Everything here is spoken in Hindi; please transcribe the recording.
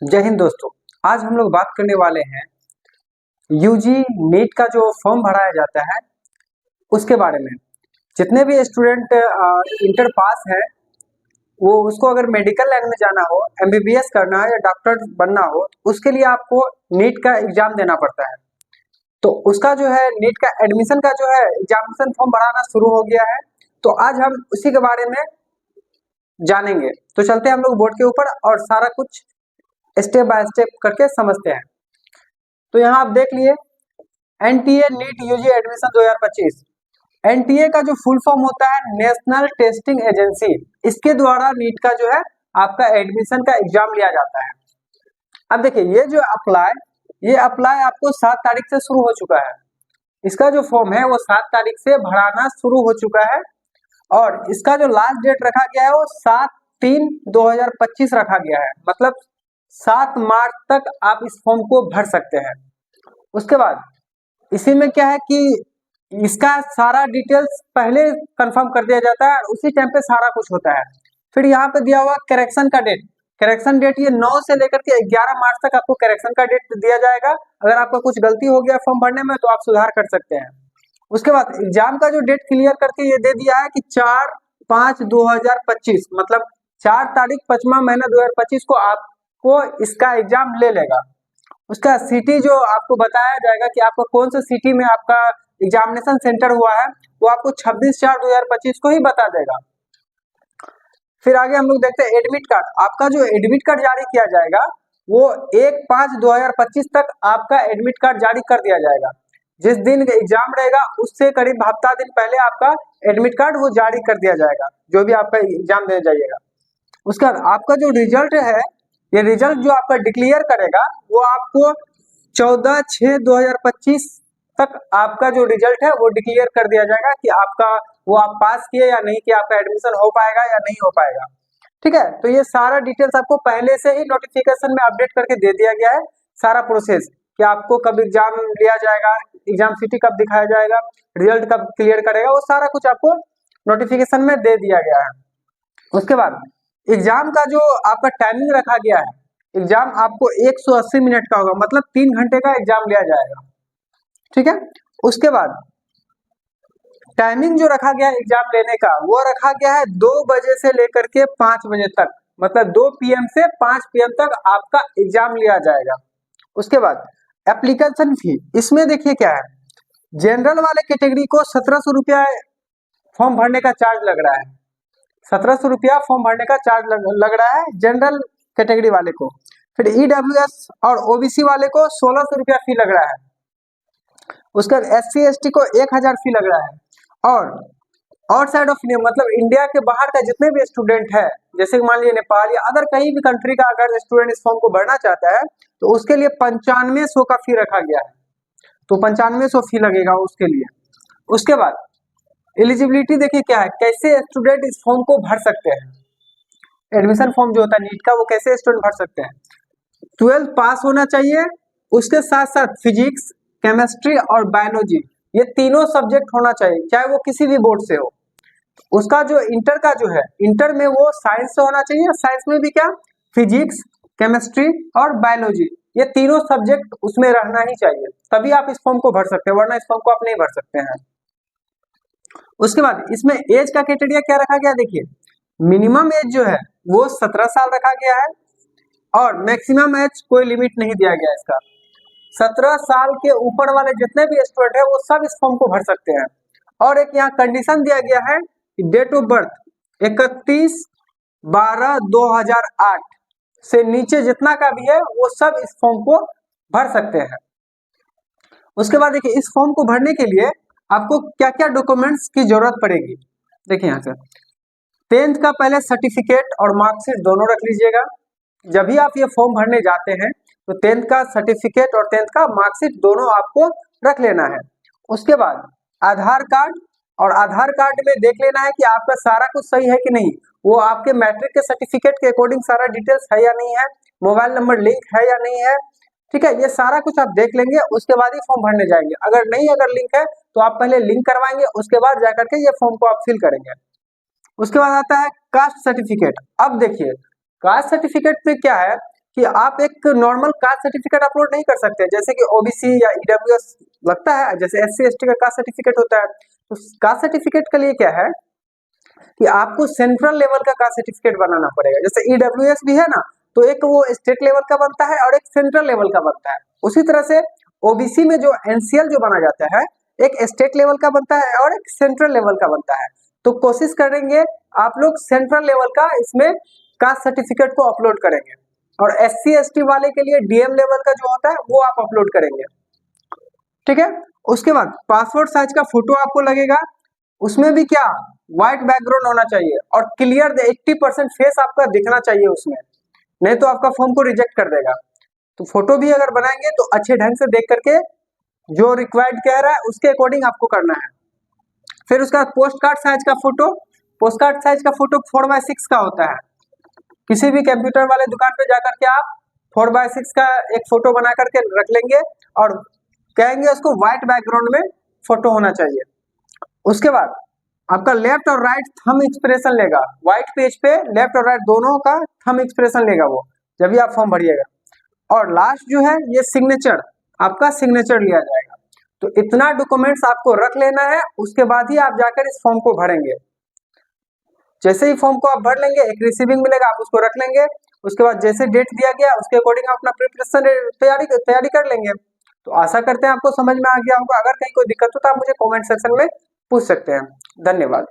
जय हिंद दोस्तों। आज हम लोग बात करने वाले हैं यूजी नीट का जो फॉर्म भराया जाता है उसके बारे में। जितने भी स्टूडेंट इंटर पास है वो उसको अगर मेडिकल लाइन में जाना हो, एमबीबीएस करना है या डॉक्टर बनना हो, उसके लिए आपको नीट का एग्जाम देना पड़ता है। तो उसका जो है नीट का एडमिशन का जो है एग्जामिनेशन फॉर्म भराना शुरू हो गया है। तो आज हम उसी के बारे में जानेंगे। तो चलते हैं हम लोग बोर्ड के ऊपर और सारा कुछ स्टेप बाय स्टेप करके समझते हैं। तो यहाँ आप देख लिए NTA NEET UG admission 2025। NTA का जो फुल फॉर्म होता है नेशनल टेस्टिंग एजेंसी, इसके द्वारा नीट का जो है आपका एडमिशन का एग्जाम लिया जाता है। अब देखिए ये अप्लाई आपको 7 तारीख से शुरू हो चुका है। इसका जो फॉर्म है वो 7 तारीख से भराना शुरू हो चुका है और इसका जो लास्ट डेट रखा गया है वो 7/3/2025 रखा गया है। मतलब 7 मार्च तक आप इस फॉर्म को भर सकते हैं। उसके बाद इसी में क्या है कि इसका सारा डिटेल्स पहले कंफर्म कर दिया जाता है और उसी टाइम पे सारा कुछ होता है। फिर यहाँ पे दिया हुआ करेक्शन का डेट। करेक्शन डेट ये 9 से लेकर के 11 मार्च तक आपको करेक्शन का डेट दिया जाएगा। अगर आपका कुछ गलती हो गया फॉर्म भरने में तो आप सुधार कर सकते हैं। उसके बाद एग्जाम का जो डेट क्लियर करके ये दे दिया है कि 4/5/2025, मतलब 4 तारीख 5वां महीना 2025 को आपको इसका एग्जाम ले लेगा। उसका सिटी जो आपको बताया जाएगा कि आपका कौन सा सिटी में आपका एग्जामिनेशन सेंटर हुआ है वो आपको 26/4/2025 को ही बता देगा। फिर आगे हम लोग देखते हैं एडमिट कार्ड। आपका जो एडमिट कार्ड जारी किया जाएगा वो 1/5/2025 तक आपका एडमिट कार्ड जारी कर दिया जाएगा। जिस दिन एग्जाम रहेगा उससे करीब हफ्ता दिन पहले आपका एडमिट कार्ड वो जारी कर दिया जाएगा, जो भी आपका एग्जाम देने जाइएगा। उसका आपका जो रिजल्ट है, ये रिजल्ट जो आपका डिक्लेयर करेगा वो आपको 14/6/2025 तक आपका जो रिजल्ट है वो डिक्लेयर कर दिया जाएगा कि आपका वो आप पास किए या नहीं किया, आपका एडमिशन हो पाएगा या नहीं हो पाएगा। ठीक है, तो ये सारा डिटेल्स आपको पहले से ही नोटिफिकेशन में अपडेट करके दे दिया गया है। सारा प्रोसेस कि आपको कब एग्जाम लिया जाएगा, एग्जाम सिटी कब दिखाया जाएगा, रिजल्ट कब क्लियर करेगा, वो सारा कुछ आपको नोटिफिकेशन में दे दिया गया है। उसके बाद एग्जाम का जो आपका टाइमिंग रखा गया है, एग्जाम आपको 180 मिनट का होगा, मतलब 3 घंटे का एग्जाम लिया जाएगा। ठीक है, उसके बाद टाइमिंग जो रखा गया है एग्जाम लेने का वो रखा गया है 2 बजे से लेकर के 5 बजे तक, मतलब 2 PM से 5 PM तक आपका एग्जाम लिया जाएगा। उसके बाद एप्लीकेशन फी, इसमें देखिए क्या है, जनरल वाले कैटेगरी को 1700 रुपया फॉर्म भरने का चार्ज लग रहा है। 1700 रुपया फॉर्म भरने का चार्ज लग रहा है जनरल कैटेगरी वाले को। फिर EWS और OBC वाले को 1600 रुपया फी लग रहा है। उसके बाद SC ST को 1000 फी लग रहा है। और आउटसाइड ऑफ इंडिया, मतलब इंडिया के बाहर का जितने भी स्टूडेंट है, जैसे मान लीजिए नेपाल या अदर कहीं भी कंट्री का अगर स्टूडेंट इस फॉर्म को भरना चाहता है तो उसके लिए 9500 का फी रखा गया है। तो 9500 फी लगेगा उसके लिए। उसके बाद एलिजिबिलिटी देखिए क्या है, कैसे स्टूडेंट इस फॉर्म को भर सकते हैं। एडमिशन फॉर्म जो होता है नीट का वो कैसे स्टूडेंट भर सकते हैं। 12th पास होना चाहिए, उसके साथ साथ फिजिक्स, केमिस्ट्री और बायोलॉजी, ये तीनों सब्जेक्ट होना चाहिए, चाहे वो किसी भी बोर्ड से हो। उसका जो इंटर का जो है, इंटर में वो साइंस से होना चाहिए। साइंस में भी क्या, फिजिक्स, केमिस्ट्री और बायोलॉजी, ये तीनों सब्जेक्ट उसमें रहना ही चाहिए, तभी आप इस फॉर्म को भर सकते हैं, वरना इस फॉर्म को आप नहीं भर सकते हैं। उसके बाद इसमें एज का क्राइटेरिया क्या रखा गया, देखिए मिनिमम एज जो है वो 17 साल रखा गया है और मैक्सिमम एज कोई लिमिट नहीं दिया गया इसका। 17 साल के ऊपर वाले जितने भी स्टूडेंट है वो सब इस फॉर्म को भर सकते हैं। और एक यहाँ कंडीशन दिया गया है कि डेट ऑफ बर्थ 31/12/2008 से नीचे जितना का भी है वो सब इस फॉर्म को भर सकते हैं। उसके बाद देखिए इस फॉर्म को भरने के लिए आपको क्या क्या डॉक्यूमेंट्स की जरूरत पड़ेगी। देखिए यहाँ से 10th का पहले सर्टिफिकेट और मार्कशीट दोनों रख लीजिएगा। जब भी आप ये फॉर्म भरने जाते हैं तो 10th का सर्टिफिकेट और 10th का मार्कशीट दोनों आपको रख लेना है। उसके बाद आधार कार्ड, और आधार कार्ड में देख लेना है कि आपका सारा कुछ सही है कि नहीं, वो आपके मैट्रिक के सर्टिफिकेट के अकॉर्डिंग सारा डिटेल्स है या नहीं है, मोबाइल नंबर लिंक है या नहीं है। ठीक है, ये सारा कुछ आप देख लेंगे, उसके बाद ही फॉर्म भरने जाएंगे। अगर लिंक है तो आप पहले लिंक करवाएंगे, उसके बाद जाकर के ये फॉर्म को आप फिल करेंगे। उसके बाद आता है कास्ट सर्टिफिकेट। अब देखिए कास्ट सर्टिफिकेट में क्या है, कि आप एक नॉर्मल कास्ट सर्टिफिकेट अपलोड नहीं कर सकते, जैसे कि ओबीसी या ईडब्ल्यूएस लगता है, जैसे एससी एसटी का कास्ट सर्टिफिकेट होता है। तो कास्ट सर्टिफिकेट के लिए क्या है कि आपको सेंट्रल लेवल का कास्ट सर्टिफिकेट बनाना पड़ेगा। जैसे ईडब्ल्यूएस भी है ना, तो एक वो स्टेट लेवल का बनता है और एक सेंट्रल लेवल का बनता है। उसी तरह से ओबीसी में जो एनसीएल जो बना जाता है, एक स्टेट लेवल का बनता है और एक सेंट्रल लेवल का बनता है। तो कोशिश करेंगे आप लोग सेंट्रल लेवल का इसमें कास्ट सर्टिफिकेट को अपलोड करेंगे, और एससी एसटी वाले के लिए डीएम लेवल का जो होता है वो आप अपलोड करेंगे, ठीक है। उसके बाद पासपोर्ट साइज का फोटो आपको लगेगा, उसमें भी क्या व्हाइट बैकग्राउंड होना चाहिए और क्लियर 80% फेस आपका दिखना चाहिए उसमें, नहीं तो आपका फॉर्म को रिजेक्ट कर देगा। तो फोटो भी अगर बनाएंगे तो अच्छे ढंग से देख करके जो रिक्वायर्ड कह रहा है उसके अकॉर्डिंग आपको करना है। फिर उसका पोस्ट कार्ड साइज का फोटो, पोस्ट कार्ड साइज का फोटो 4x6 का होता है। किसी भी कंप्यूटर वाले दुकान पे जाकर के आप 4x6 का एक फोटो बना करके रख लेंगे और कहेंगे उसको व्हाइट बैकग्राउंड में फोटो होना चाहिए। उसके बाद आपका लेफ्ट और राइट थंब एक्सप्रेशन लेगा, व्हाइट पेज पे लेफ्ट और राइट दोनों का थंब एक्सप्रेशन लेगा वो, जब भी आप फॉर्म भरिएगा। और लास्ट जो है ये सिग्नेचर, आपका सिग्नेचर लिया जाएगा। तो इतना डॉक्यूमेंट्स आपको रख लेना है, उसके बाद ही आप जाकर इस फॉर्म को भरेंगे। जैसे ही फॉर्म को आप भर लेंगे, एक रिसीविंग मिलेगा, आप उसको रख लेंगे। उसके बाद जैसे डेट दिया गया उसके अकॉर्डिंग आप अपना प्रिपरेशन तैयारी कर लेंगे। तो आशा करते हैं आपको समझ में आ गया होगा। अगर कहीं कोई दिक्कत हो तो आप मुझे कमेंट सेक्शन में पूछ सकते हैं। धन्यवाद।